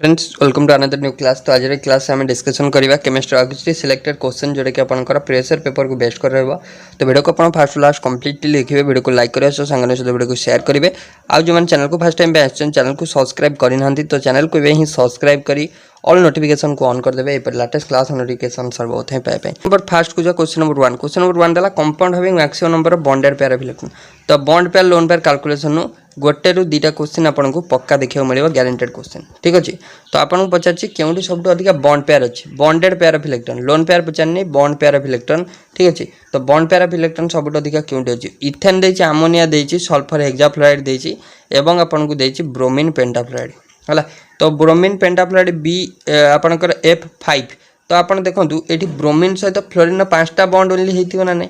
Friends welcome to another new class. तो आज class आम डिस्कसन करवा केमिस्ट्री और किसी सिलेक्टेड क्वेश्चन जोटा कि आपंकर प्रेशर पेपर को बेस्ट कर रहा। तो वीडियो को आप फास्ट लास्ट कंप्लीटली देखिए, वीडियो को लाइक करेंगे, सांगों सहित वीडियो को शेयर करेंगे। आज जो मैंने चैनल को फर्स्ट टाइम आसान चैनल को सब्सक्राइब करना तो चैनल को ही सब्सक्राइब करी ऑल नोटिफिकेशन को ऑन करदे। लेटेस्ट क्लास नोटिफिकेशन सर्वोथ पाए। नंबर फर्स्ट को क्वेश्चन नंबर वन देला compound having maximum number of bonded pair of electron. तो bond pair lone pair calculation गोटे रु दुटा क्वेश्चन आपको पक्का देखा मिले, ग्यारंटेड क्वेश्चन। ठीक अच्छे। तो आपको पचार क्योंकि सब अधिक बॉन्ड पेयर अच्छी, bonded pair of electron, lone pair पचारनी बॉन्ड पेयर ऑफ इलेक्ट्रॉन। ठीक अच्छे। तो बॉन्ड पेयर ऑफ इलेक्ट्रॉन सब अधिक क्योंकि अच्छी इथेन देती, आमोनिया देती, सल्फर हेक्साफ्लोराइड देती एवं आपको देती ब्रोमीन पेंटाफ्लोराइड है। तो ब्रोमीन पेंटाफ्लोराइड बी आपंकर F5। तो आप देखो ये ब्रोमीन सहित फ्लोरीन 5टा बॉन्ड ओनली होती ना नहीं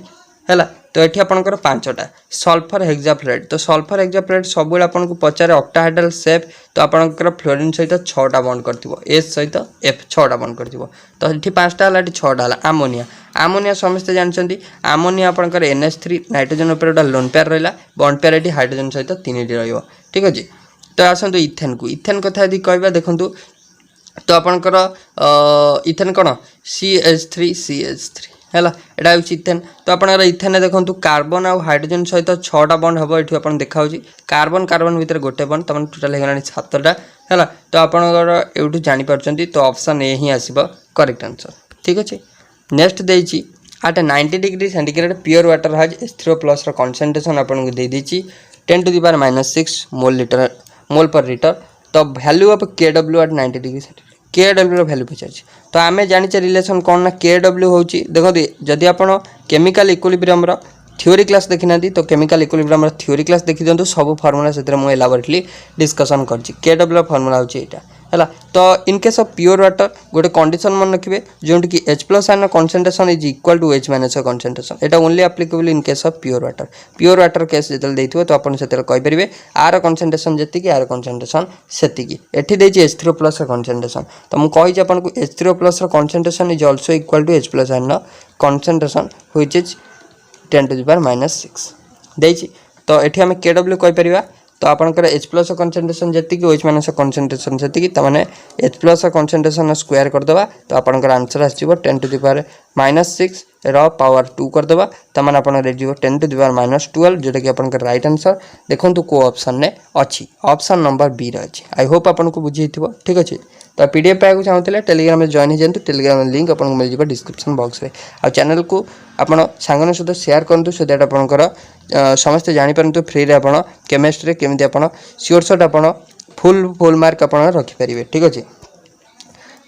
है। तो ये आपंकर 5टा सल्फर हेक्साफ्लोराइड। तो सल्फर हेक्साफ्लोराइड सब आपको पचारे ऑक्टाहेड्रल शेप। तो आपंकर फ्लोरीन सहित 6टा बॉन्ड कर एस सहित F 6टा बॉन्ड कर। तो ये 5टा है, 6टा है। आमोनिया आमोनिया समस्ते जानते आमोनिया आपंकर NH3 नाइट्रोजन उपर गोटे लोन पेयर रहा, बॉन्ड पेयर ये हाइड्रोजन सहित 3टी रही। ठीक अच्छे। तो आसतु इथेन को, इथेन कथा यदि कहवा देखूँ तो आपंकर इथेन कौन CH3 है, यहाँ हूँ इथेन। तो आपंकर इथेन देखो कार्बन आउ हाइड्रोजन सहित 6टा बॉन्ड हम ये आप देखा कार्बन कार्बन भितर गोटे बॉन्ड तमाम टोटाल हो 7टा है। तो आपंकर ये जानीपार। तो ऑप्शन ए ही आसो करेक्ट आंसर। ठीक अच्छे। नेक्स्ट देती at 90 degree centigrade pure water has H3O+ concentration आपको दे देती 10⁻⁶ मोल पर लिटर। तो value of KW at 90 degree centigrade, KW value पचार। तो आम जाने रिलेसन कौन ना KW हूँ देखो जदि आप केमिकल इक्विलिब्रियम थ्योरी क्लास देखी ना तो केमिकल इक्विलिब्रियम थ्योरी क्लास देखी दिखाँ सब फर्मुला से मुझे एलाबोरेटली डिस्कसन कर KW फर्मुला हूँ यहाँ है। तो in case of pure water गोटे कंडीशन मन रखिए जो कि H+ ion concentration is equal to H- concentration. एटा only applicable in case of pure water. Pure water case जो देते तो आप कहींपर आर कॉन्सेंट्रेशन जी आर कॉन्सेंट्रेशन से एटी H3O+ कॉन्सेंट्रेशन। तो मुझे आपको H3O+ concentration is also equal to H+ ion concentration which is 10⁻⁶ देती। तो ये आम KW कहींपर। तो आपंकर H+ कॉन्सेंट्रेशन जी OH- कॉन्सेंट्रेशन से H+ कॉन्सेंट्रेशन स्क्वायर करदे। तो आपंकर आंसर आसो 10⁻⁻6 पावर 2 करदे। तो मैंने आप 10⁻⁻12 जोटा कि आप राइट आंसर देखो को ऑप्शन ने अच्छी ऑप्शन नंबर बी रही। आई होप आपको बुझे। ठीक अच्छे। तो PDF पाइबा चाहूँगे टेलीग्राम में जॉइन हो जातु। टेलीग्राम लिंक आपको मिल जाए डिस्क्रिप्शन बॉक्स में। आ चैनल को आपड़ सांगन सहित शेयर करूँ सो दैट आपंकर समस्ते जानीपारतु फ्री रे आप केमिस्ट्री केमी आप श्योर शॉट आप फुल मार्क आप रखिपारे। ठीक अच्छे।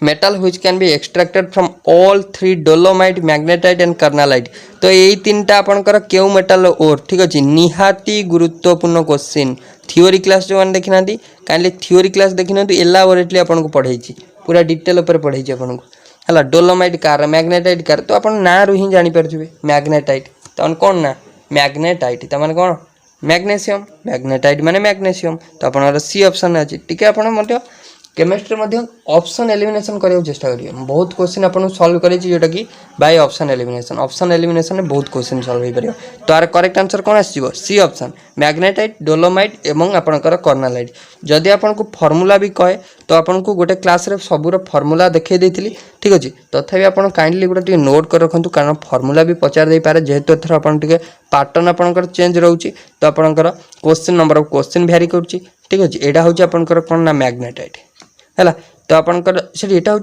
Metal which can be extracted from all 3 dolomite magnetite and carnallite. तो यही 3टा आपंकर क्यों मेटल ओर। ठीक अच्छे। निहाती गुरुत्वपूर्ण क्वेश्चन थ्योरी क्लास जो मैंने देखी ना कहीं थ्योरी क्लास देखी ना एलाबोरेटली आपको पढ़ाई पूरा डिटेल उपर पढ़ाई आपको है। डोलोमाइट कार मैग्नेटाइट कार तो आप ना रू ही जानीपारे मैग्नेटाइट तो कौन ना मैग्नेटाइट तो मैंने कौन मैग्नेशियम, मैग्नेटाइट माने मैग्नेशियम। तो आप सी ऑप्शन अच्छे। टी आप केमिस्ट्री ऑप्शन एलिमिनेशन करने चेष्टा करिए। बहुत क्वेश्चन आपको सॉल्व करें जोटा कि by option elimination. Option elimination में बहुत क्वेश्चन सॉल्व हो पार। तो यार करेक्ट आंसर कौन आसो सी ऑप्शन मैग्नेटाइट डोलोमाइट एवं आपंकर कर्नालाइट। जदि आपको फर्मुला भी कहे तो आपको गोटे क्लास रे सबूर फर्मुला देखई देती। ठीक अच्छे। तथापि आप काइंडली गोटे नोट कर रखु कारण फर्मुला भी पचार दे पारे जेहेतु एथर आप पैटर्न आपंकर चेंज रोचे। तो आपंकर क्वेश्चन नंबर ऑफ क्वेश्चन भ्यारी करुच्ची। ठीक अच्छे। यहाँ हूँ आपंकर कौन ना मैग्नेटाइट है। तो आपंकर यहाँ हूँ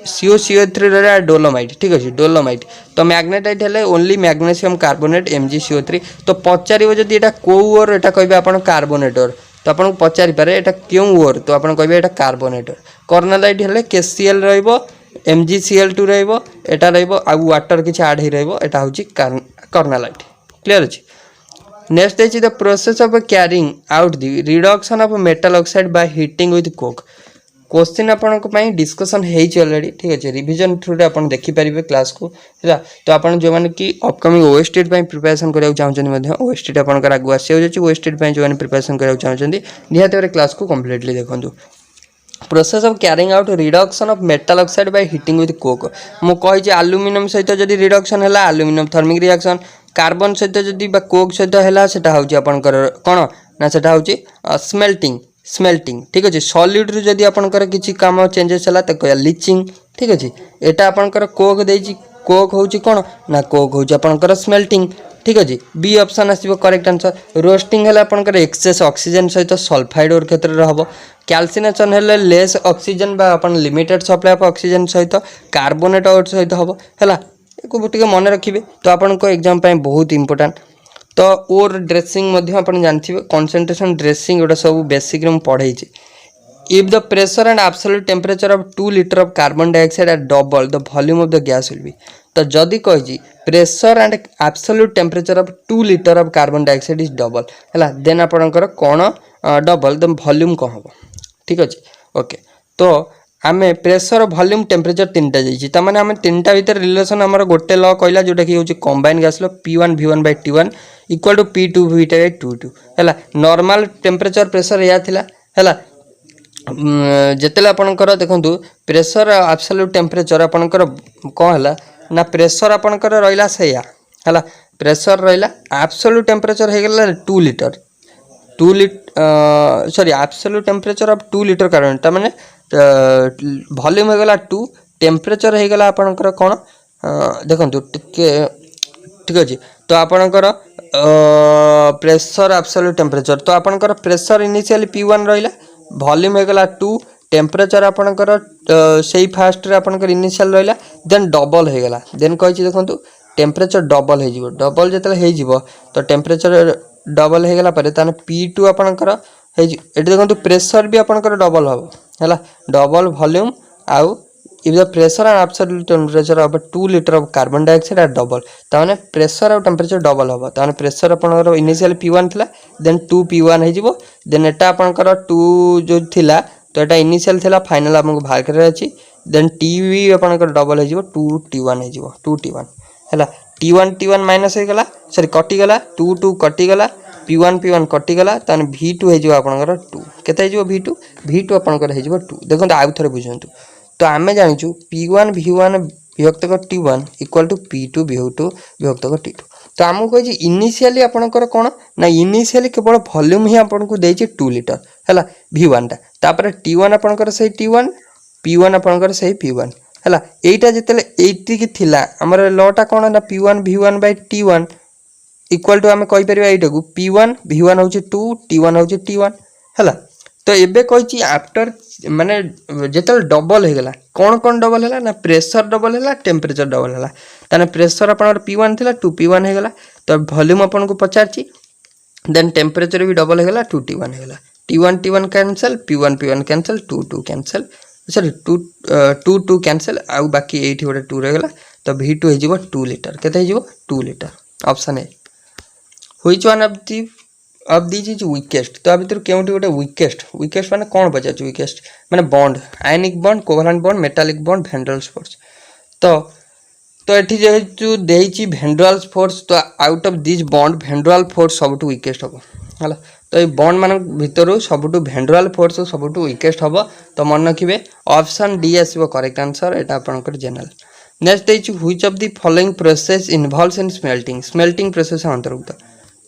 CO3 डोलोमाइट। ठीक अच्छे। डोलोमाइट तो मैग्नेटाइट है ओनली मैग्नेशियम कार्बोनेट MgCO3। तो पचार जब यहाँ कौ ओर यहाँ कहे आप कार्बोनेट ओर तो आपको पचारि पारे यहाँ क्यों ओर तो आप कहे यहाँ कार्बोनेट ओर। कर्नालाइट है KCl MgCl2 रहा वाटर किसी आड हो रहा हूँ कर्नालाइट। क्लियर अच्छे। Next is the process of carrying out the reduction of metal oxide by heating with coke। Question आपन डिस्कसन ऑलरेडी। ठीक अच्छे। रिविजन थ्रू रे आप देखिपारे क्लास को है। तो आप जो मैंने कि अपकमिंग OSTET प्रिपरेशन कराया चाहते OSTET आपंकर आगू आसी OSTET जो मैंने प्रिपरेशन कराया चाहते निहाती क्लास को कम्प्लीटली देखो। Process of carrying out reduction of metal oxide by heating with Coke. मुझे आलुमिनियम सहित जब रिडक्शन है आलुमिनियम थर्मिक रिएक्शन, कार्बन सहित जदि कोक सहित है हूँ आपंकर कौन ना से हूँ स्मेल्टिंग स्मेल्टिंग ठीक अच्छे सॉलिड रु जदि आपंकर किसी काम चेंजेस है तो कह लिचिंग ठीक अच्छे यहाँ आपंकर कोक देती कोक हूँ कौन ना कोक हूँ आपंकर स्मेल्टिंग ठीक अच्छे बी ऑप्शन आसो करेक्ट आंसर रोस्टिंग है आपंकर एक्सेस ऑक्सीजन सहित सल्फाइड और क्षेत्र में हम कैल्सिनेशन है लेस ऑक्सीजन बा लिमिटेड सप्लाई ऑफ ऑक्सीजन सहित कार्बोनेट आउट सहित हम है मन रखिए तो आपन एग्जाम बहुत इंपोर्टेंट तो ओर ड्रेसिंग आप जानते कंसंट्रेशन ड्रेसिंग गोटा सब बेसिक पढ़े if the pressure and absolute temperature of 2 litre of carbon dioxide are double the volume of the gas will be तो जदि कही pressure and absolute temperature of 2 litre of carbon dioxide is double है then आपणकर कौन double the volume कौन हम ठीक अच्छे ओके तो आम प्रेशर वॉल्यूम टेम्परेचर तीन टा जाइए ताने आम तीन टा भर रिलेसन आम गोटे ल कहला जोटा कि हूँ combine gas law P1 V1 by T1 equal to P2 V2 by T2 है नॉर्मल टेम्परेचर प्रेशर या है जिते आपणकर देखूँ प्रेशर एब्सोल्यूट टेम्परेचर आपणकर कौन है ना प्रेशर आपणकर रहा से है प्रेशर रहा एब्सोल्यूट टेम्परेचर हो गला 2 litre 2 litre sorry absolute temperature of 2 litre carbon ताने वॉल्यूम होगला 2 टेम्परेचर होगला आपणकर कौन देखो ठीक अच्छे तो आपणकर प्रेशर एब्सोल्यूट टेम्परेचर तो आपणकर प्रेशर इनिशियली P1 रहा वॉल्यूम होगला 2 टेम्परेचर आपणकर से फास्ट आपणकर इनिशियल रहा देन डबल होगला देन कही देखो टेम्परेचर डबल हो डबल जो तो टेम्परेचर डबल होगला ताने P2 आपणकर ये देखो प्रेशर भी आपणकर डबल हम है डबल वॉल्यूम आउ if the pressure and absolute temperature of 2 litre of carbon dioxide are double ताने प्रेशर और टेम्परेचर डबल हम ताने प्रेशर आपणकर इनिशियल P1 थिला देन 2 P1 हो देन एटा आपणकर 2 जो थिला तो एटा इनिशियल थिला फाइनल आपको बाहर करे अछि देन T भी आपणकर डबल हो 2 T1 हो 2 T1 है T1 माइनस हो गला सॉरी कटिगला 2 2 कटिगला P1 कटिगला ताने V2 हो आपणकर 2 केते हो V2 आपणकर हो 2 देखो आउ थे बुझंतु तो आम जाचु P1 V1 विभक्तक T1 equal to P2 V2 विभक्तक T2 तो आमको कही इनिशियली आपणकर कौन ना इनिशियली केवल वॉल्यूम ही आपको देती 2 लीटर है V1 टापर T1 आपणकर से T1 P1 आपणकर से P1 है यहीटा जिते थिला आमर लटा कौन ना P1 V1 by T1 equal to आम कहीपर यहाँ को P1 V1 हूँ 2 T1 हूँ T1 है तो एबे कही आफ्टर माने जिते डबल होगला कौन डबल है ना प्रेशर डबल है टेम्परेचर डबल है ताने प्रेशर आप P1 थिला 2 P1 होगला तो वॉल्यूम आपन को पचारची देन टेम्परेचर भी डबल होगला 2 T1 होगला T1 cancel P1 cancel 2 2 cancel sorry 2 cancel आउ बाकी 8 गोटे 2 रहीगला तो V2 हो 2 लीटर केते हो 2 litre option A which one of this is weakest तो आ भर केउटी गोटे वीकेस्ट माने कौन पचार वीकेस्ट माने bond ionic bond covalent bond metallic bond भेंड्रल फोर्स तो ये जेहेतु देही भेंड्रल फोर्स तो आउट ऑफ दिस बॉन्ड भेंड्रल फोर्स सबुठ वीकेस्ट हम है तो ये बॉन्ड मान भितर सबुठ भेंड्रल फोर्स सबुठ वीकेस्ट हम तो मन रखिए ऑप्शन डी आसो करेक्ट आंसर यहाँ आपंकर जनरल नेक्स्ट देखिए which of the following process involves in smelting process अंतर्भुक्त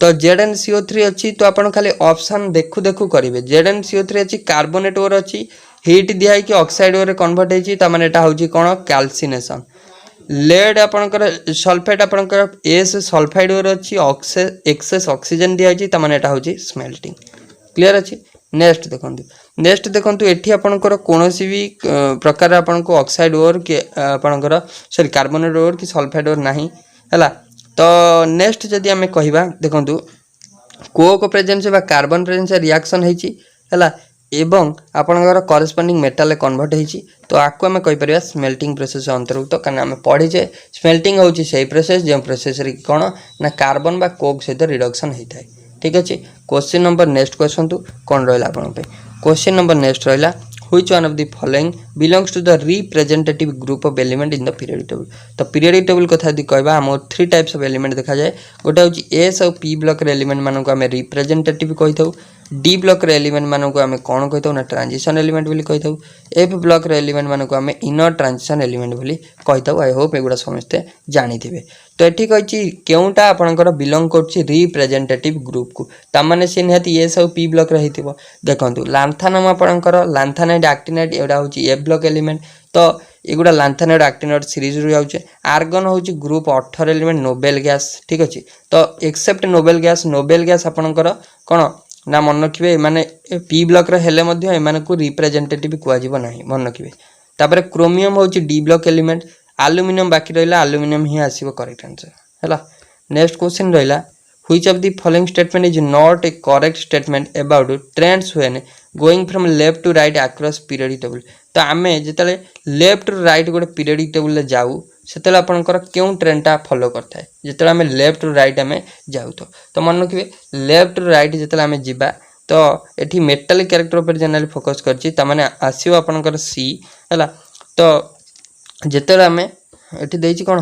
तो ZnCO3 अच्छी तो आपन खाली ऑप्शन देखु देखु करेंगे ZnCO3 अच्छी कार्बोनेट ओर अच्छी हीट दिखाई कि ऑक्साइड ओर कन्वर्ट होती ताने एटा होची कोन कैल्सिनेशन लेड आपनकर सल्फेट आपनकर एस सल्फाइड ओर अच्छी एक्सेस ऑक्सीजन दिखाई ताने एटा होची स्मेल्टिंग क्लियर अच्छी नेक्स्ट देखंतु एठी आपनकर कोनोसी भी प्रकार आपनको ऑक्साइड ओर कि आपनकर सॉरी कार्बोनेट ओर कि सल्फाइड ओर नाही हला तो नेक्स्ट जदि आम कहवा देखो कोक प्रेजेंस बा कार्बन प्रेजेंस रिएक्शन है एवं आपंकर करेस्पॉन्डिंग मेटाल कन्वर्ट होती तो आपको आम कहीपर स्मेल्टिंग प्रोसेस अंतर्भुक्त कारण आम पढ़ीचे स्मेल्टिंग होची से प्रोसेस जो प्रोसेस कौन ना कार्बन बा कोक सहित रिडक्शन होता है ठीक अच्छे क्वेश्चन नंबर नेक्स्ट क्वेश्चन कौन रहा आप क्वेश्चन नंबर नेक्स्ट रहा which one of the following belongs to the representative group of element in the periodic table तो periodic table कथा यदि कहबा हम 3 टाइप्स ऑफ एलिमेंट देखा जाए गोटे हूँ एस और पी ब्लॉक एलिमेंट मानक आम रिप्रेजेंटेटिव कही था डी ब्लॉक एलिमेंट मानक आम कौन कही था ना ट्रांजिशन एलिमेंट बोली कही था एफ ब्लॉक एलिमेंट मानक आम इनर ट्रांजिशन एलिमेंट बोली कही था आई होप एगुड़ा समस्ते जानी थे तो ये कही केउटा आपणकर बिलंग कर रिप्रेजेंटेटिव ग्रुप को ताने सी निहाती ए सब पी ब्लॉक रही देखो लांथानम आपणकर लांथानाइड एक्टिनाइड एटा हूँ ए ब्लॉक एलिमेंट तो एगुड़ा लांथानाइड एक्टिनाइड सीरीज रू जाऊे आर्गन हूँ ग्रुप 18 एलिमेंट नोबेल गैस ठीक अच्छे तो एक्सेप्ट नोबेल गैस आपणकर कौन ना मन रखिए माने पी ब्लॉक हेले को रिप्रेजेंटेटिव कहना मन रखिए तापर क्रोमियम हूँ डी ब्लॉक एलिमेंट आलुमिनियम बाकी रहा आलुमिनियम ही आसो करेक्ट आंसर है। नेक्स्ट क्वेश्चन रहा which of the following statement is not a correct statement about trends when going from left to right across periodic table तो आमे जिते left रु right गोटे पीरियडिक टेबल जाऊ से आपंकर क्यों ट्रेंडटा फॉलो करता है जिते आम लेफ्ट रु राइट आम जाऊ तो मन रखिए लेफ्ट रु राइट जिते आम जा तो ये मेटालिक कैरेक्टर पर जनरली फोकस कर आसो आपंकर सी है तो जिते आम ये कौन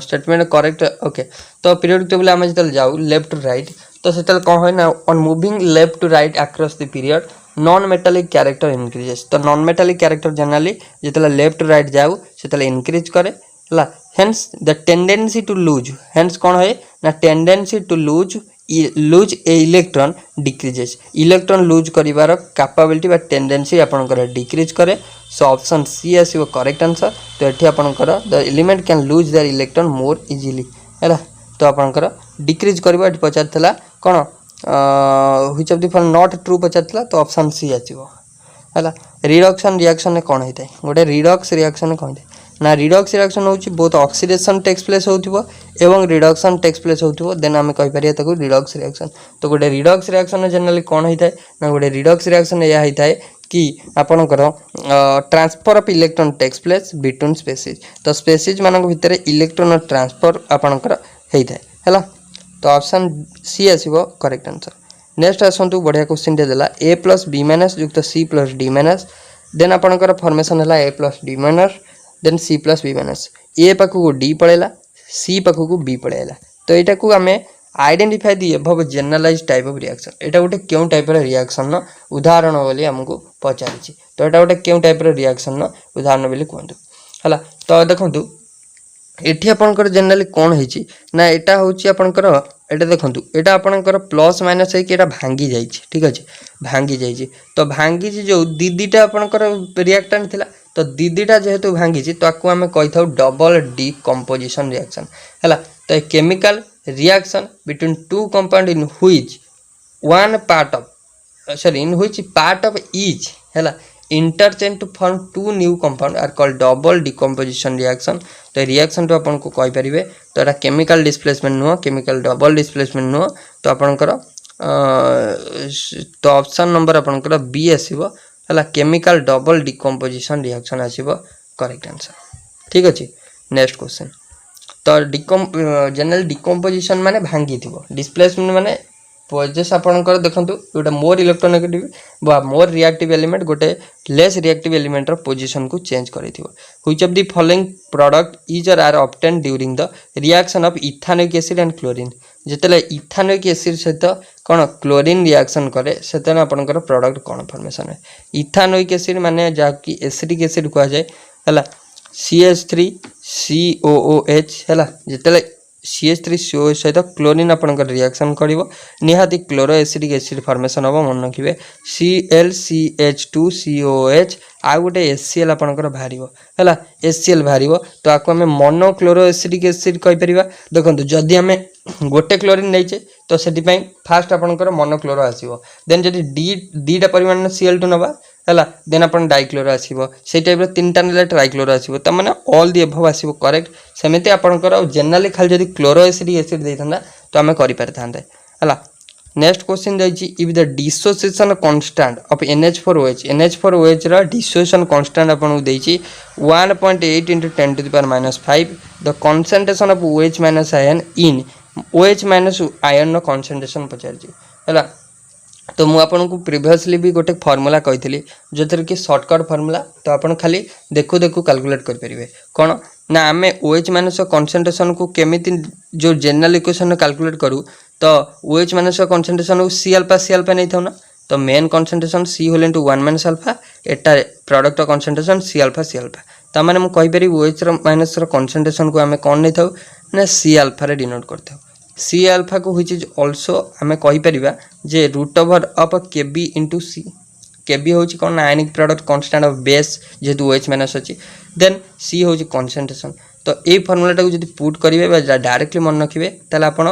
स्टेटमेंट करेक्ट ओके तो पीरियडिक टेबल आम जो जाऊ लेफ्ट टू राइट तो से कौन है ना on moving left to right across the period non metallic character increases तो नॉन मेटालिक कैरेक्टर जनरली जो लेफ्ट टू राइट जाऊ से इनक्रीज करे hence the tendency to lose hence कौन है ना tendency to lose a electron decreases electron lose करिवार capability बा टेंडेंसी आपनकर डिक्रीज करे सो ऑप्शन सी आसीबो करेक्ट आंसर तो एठी आपनकर the element can lose their electron more easily हैला तो आपनकर डिक्रीज करबो एठी पचारथला कोन which of the following not true पचारथला तो ऑप्शन सी आसीबो हैला रिडक्शन रिएक्शन में कोन होइतै गोटे रिडक्स रिएक्शन कोन होइतै ना रिडक्स रिएक्शन होची बोथ ऑक्सीडेशन टेक्स प्लेस होथिबो एवं रिडक्शन टेक्स प्लेस होथिबो देन आमे कहि परिया ताको रिडक्स रिएक्शन तो गोटे रिडक्स रिएक्शन जनरली कोन होइतै ना गोटे रिडक्स रिएक्शन या होइतै कि आपनकर transfer of electron takes place between species तो स्पेसीज मानक भितर इलेक्ट्रॉन ट्रांसफर आपनकर होइतै हैला तो ऑप्शन सी आसीबो करेक्ट आंसर। नेक्स्ट आसंतु बढ़िया क्वेश्चन दे देला a + b- युक्त c + d- देन आपनकर फॉर्मेशन हैला a + d- then c + b- A पाखु डी पळेला सी पाखु बी पळेला तो एटा को आमे identify the above generalize type of reaction एटा गोटे क्यों टाइप रो रिएक्शन न उदाहरण बोली हमको पचारिछि तो एटा गोटे क्यों टाइप रो रिएक्शन न उदाहरण बोली कहंतु हला तो देखंतु एठी आपनकर जनरली कोन होईछि ना एटा होछि आपनकर एटा देखंतु एटा आपनकर प्लस माइनस है कि एटा भांगी जाईछि ठीक अछि भांगी जाईछि तो भांगी जो दीदीटा आपनकर रिएक्टेंट थिला तो दीदीटा जेहेतु भांगी तो आपको आम कही था डबल डिकम्पोजिशन रिएक्शन है तो chemical reaction between two compound in which one part of sorry in which part of each है interchange to form two new compound are called double decomposition reaction तो रिएक्शन तो आपको कहि परिबे तो एटा केमिकल डिस्प्लेसमेंट नुह केमिकल डबल डिस्प्लेसमेंट नुह तो आपनकर तो ऑप्शन नंबर आपनकर बी आसीबो है केमिकल डबल डिकम्पोजिशन रिएक्शन आसीबो करेक्ट आंसर ठीक अच्छे। नेक्स्ट क्वेश्चन तो जनरल डिकम्पोजिशन माने भांगी थिबो डिस्प्लेसमेंट माने पॉइजस आपनकर देखंतु गोटे मोर इलेक्ट्रोनेगेटिव बा मोर रिएक्टिव एलिमेंट गोटे लेस रिएक्टिव एलिमेंट रो पोजीशन को चेंज करिथिबो which of the following product is और are obtain during the reaction of ethanoic acid and chlorine जितले इथानोइक एसिड सहित कौन क्लोरीन रिएक्शन करे सेतन आपनकर प्रोडक्ट कौन फॉर्मेशन है इथानोइक एसिड माने जाकी एसिडिक एसिड कहा जाए हैला CH3COOH हैला जितले CH3COOH सहित क्लोरीन आपनकर रिएक्शन करिवो निहाती क्लोरो एसिडिक एसिड फॉर्मेशन होबो मन रखिबे ClCH2COOH आ गोटे HCl आपनकर भारिवो हैला HCl भारिवो तो आको हमें मोनोक्लोरो एसिडिक एसिड कहि परिबा देखंतु जदी हमें गोटे क्लोरीन नैचे तो सेति पई फास्ट आपनकर मोनोक्लोरो आसीबो देन जदी डीटा परिमाण Cl2 नबा हैला देन अपन डाइक्लोरो आसीबो से टाइप रो तीनटा नेले ट्राइक्लोरो आसीबो त माने ऑल द अबव आसीबो करेक्ट सेमिते आपनकर जनरली खाली जदी क्लोरो एसिडिक एसिड देथंदा तो हमें करि परथांते हैला। नेक्स्ट क्वेश्चन जाइछि if the dissociation constant of NH4OH रा डिसोसिएशन कांस्टेंट आपन देछि 1.8 × 10⁻⁵ the concentration of OH- ion in OH- ion नो कंसंट्रेशन पचारछि हैला तो मु आपन को प्रीवियसली भी गोटे फार्मूला कही जो थर कि शॉर्टकट फार्मूला तो आपन खाली देखु देखु कैलकुलेट कर परिबे कोन ना आमे OH- कंसंट्रेशन को केमिति जो जनरल इक्वेशन कैलकुलेट करू तो OH- कंसंट्रेशन को C अल्फा नहीं था ना तो main concentration C whole into 1 - alpha एटा प्रोडक्ट कंसंट्रेशन C अल्फा तो माने मु कहि परि OH- कंसंट्रेशन को आमे कोन नहीं था ना सी अल्फा रे डिनोट करथौ सी अल्फा को व्हिच इज आल्सो हमें कहि परिबा जे root over of KB into C KB होची कोन ionic product constant of base जेतु OH माइनस अछि देन सी होची कंसंट्रेशन तो ए फार्मूला को जदि पुट करिवे बा डायरेक्टली मन रखिवे ताले आपण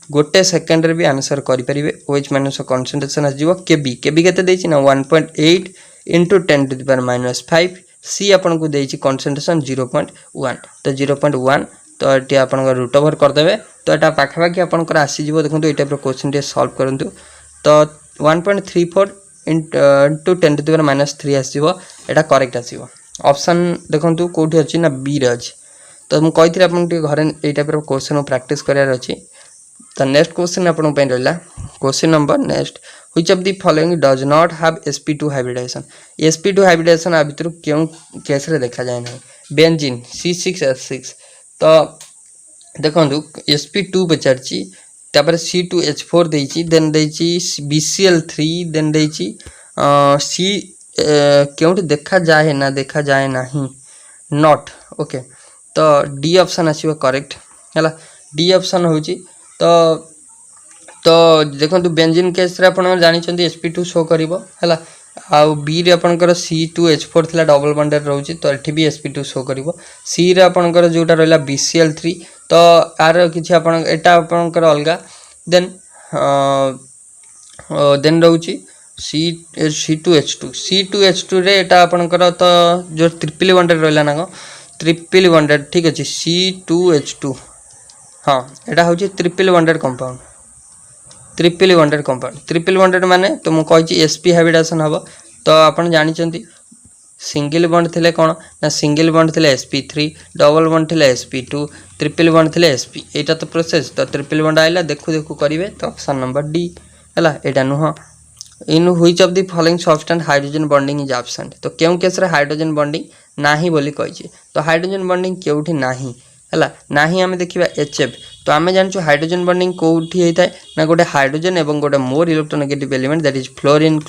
गोटे सेकेंड रे भी आंसर करि परिबे OH माइनस कंसंट्रेशन आ जीवो केबी केबी केते देछि ना 1.8 into 10 to the power minus 5 सी आपन को देछि कंसंट्रेशन 0.1 तो 0.1 तो एटी आपन को रूट ओवर कर देबे तो एटा पाखा पाखी आपन को आसी जीवो देखंतु ए टाइप रो क्वेश्चन टे सॉल्व करंतु तो 1.34 into 10 to the power minus 3 आसीबो Etah correct आसीबो option देखंतु कोठी अछि ना बी रे अछि तो मु कहिथि आपन टे घरे ए टाइप रो क्वेश्चन प्रैक्टिस करियार अछि तो नेक्स्ट क्वेश्चन आपन पे रहला question number next which of the following does not have sp2 hybridization sp2 hybridization आ भितर क्यों केस रे देखा जाय नै बेंजीन C6H6 तो देखंतु sp2 बचारची तापर C2H4 देइची देन देइची BCl3 देन देइची C क्योंटी देखा जाए नाही नॉट ओके तो डी ऑप्शन आसीबो करेक्ट हला डी ऑप्शन होची तो देखंतु बेंजीन केस रे आपण जानि चंदी sp2 शो करिवो हला आ बी रे आपनकर C2H4 थिला डबल बॉन्डेड रहउची तो एठी भी sp2 शो करिवो सी रे आपनकर जोटा रहला BCl3 तो आर किछि आपण एटा आपनकर अलगा देन रहउची C2H2 रे एटा आपनकर तो जो ट्रिपल बॉन्डेड रहला ना ट्रिपल बॉन्डेड ठीक अछि C2H2 हां एटा होची triple bonded compound triple bonded माने तो मु कहि sp हाइब्रिडाइजेशन हबो तो आपण जानि चंती सिंगल बॉन्ड थिले कोन ना सिंगल बॉन्ड थिले sp3 डबल बॉन्ड थिले sp2 ट्रिपल बॉन्ड थिले sp एटा तो प्रोसेस तो ट्रिपल बॉन्ड आइला देखु करिवे तो ऑप्शन नंबर डी हला एटा नुह in which of the following substance hydrogen bonding is absent तो केउ केस रे हाइड्रोजन बॉन्डिंग नाही बोली कहि तो हाइड्रोजन बॉन्डिंग केउठी नाही हला नाही हमें देखिबा HF तो आमे जानछु हाइड्रोजन बॉन्डिंग कोठी हेता ना गोटे हाइड्रोजन एवं गोटे more electronegative element that is fluorine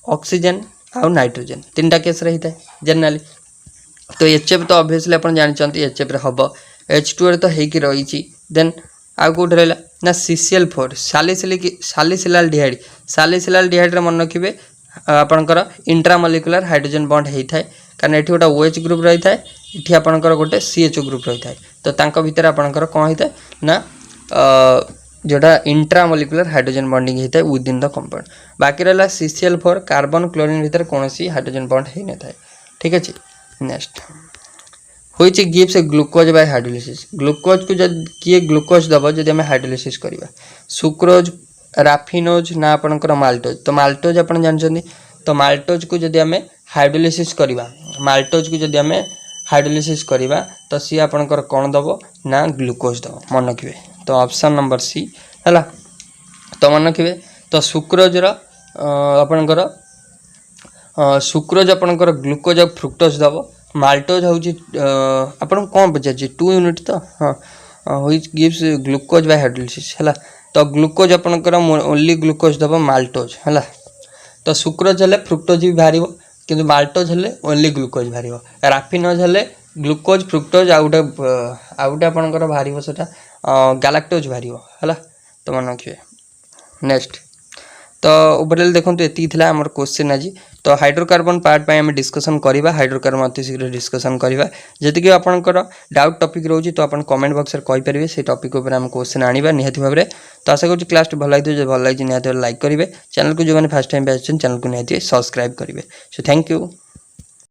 oxygen आ नाइट्रोजन तीनटा केस रहिता जनरली तो HF तो ऑब्वियसली अपन जानि चंती HF रे हबो H2 रे तो हेकी रहिची देन आ कोठ रहला ना CCl4 सालिसिलाल डिहाइड रे मन रखिबे आपनकर इंट्रामोलिकुलर हाइड्रोजन बॉन्ड हेइथाय कारण एठी गोटा OH ग्रुप रही थाए इठी आपनकर गोटे CHO ग्रुप रही थाए तो तांको भीतर आपनकर कोन हेइथाय ना जोटा इंट्रामोलिकुलर हाइड्रोजन बॉन्डिंग हेइथाय विद इन द कंपाउंड बाकी रहला CCl4 कार्बन क्लोरीन भीतर कोनोसी हाइड्रोजन बॉन्ड हेइ न थाए ठीक अछि next which gives glucose bye hydrolysis glucose को जब किए ग्लूकोज दबो जदि हम हाइड्रोलिसिस करिवा सुक्रोज राफिनोज ना आपनकर माल्टोज तो माल्टोज आपन जानछन्ती तो माल्टोज को जदि हम हाइड्रोलिसिस करिवा तो सी आपनकर कोन दबो ना ग्लूकोज दबो मन रखिबे तो ऑप्शन नंबर सी हला तो मन रखिबे तो सुक्रोज रो आपनकर सुक्रोज आपनकर ग्लूकोज और फ्रुक्टोज दबो माल्टोज होची आपन कोन बचे 2 यूनिट तो हां which gives glucose bye hydrolysis हला तो ग्लूकोज आपनकर ओनली ग्लूकोज दबो माल्टोज हला तो सुक्रोज हले फ्रुक्टोज भी भारिबो किंतु माल्टोज हले ओनली ग्लूकोज भारिबो राफिनोज हले ग्लूकोज फ्रुक्टोज आउटे आपनकर भारिबो सेटा गैलेक्टोज भारिबो हला तो मन रखिबे नेक्स्ट तो ओवरऑल देखंतु एती थिला हमर क्वेश्चन आज तो हाइड्रोकार्बन पार्ट पय हम डिस्कशन करिबा हाइड्रोकार्बन अति शीघ्र डिस्कशन करिबा जति कि आपनकर डाउट टॉपिक रहउची तो अपन कमेंट बॉक्स रे कहि परिबे से टॉपिक ऊपर हम क्वेश्चन आनिबा निहाती भाबरे तो आशा करछु क्लास भल लागितो जे भल लागि निहाती लाइक करिवे चैनल को जो माने फर्स्ट टाइम पे आछन चैनल को निहाती सब्सक्राइब करिवे सो थैंक यू।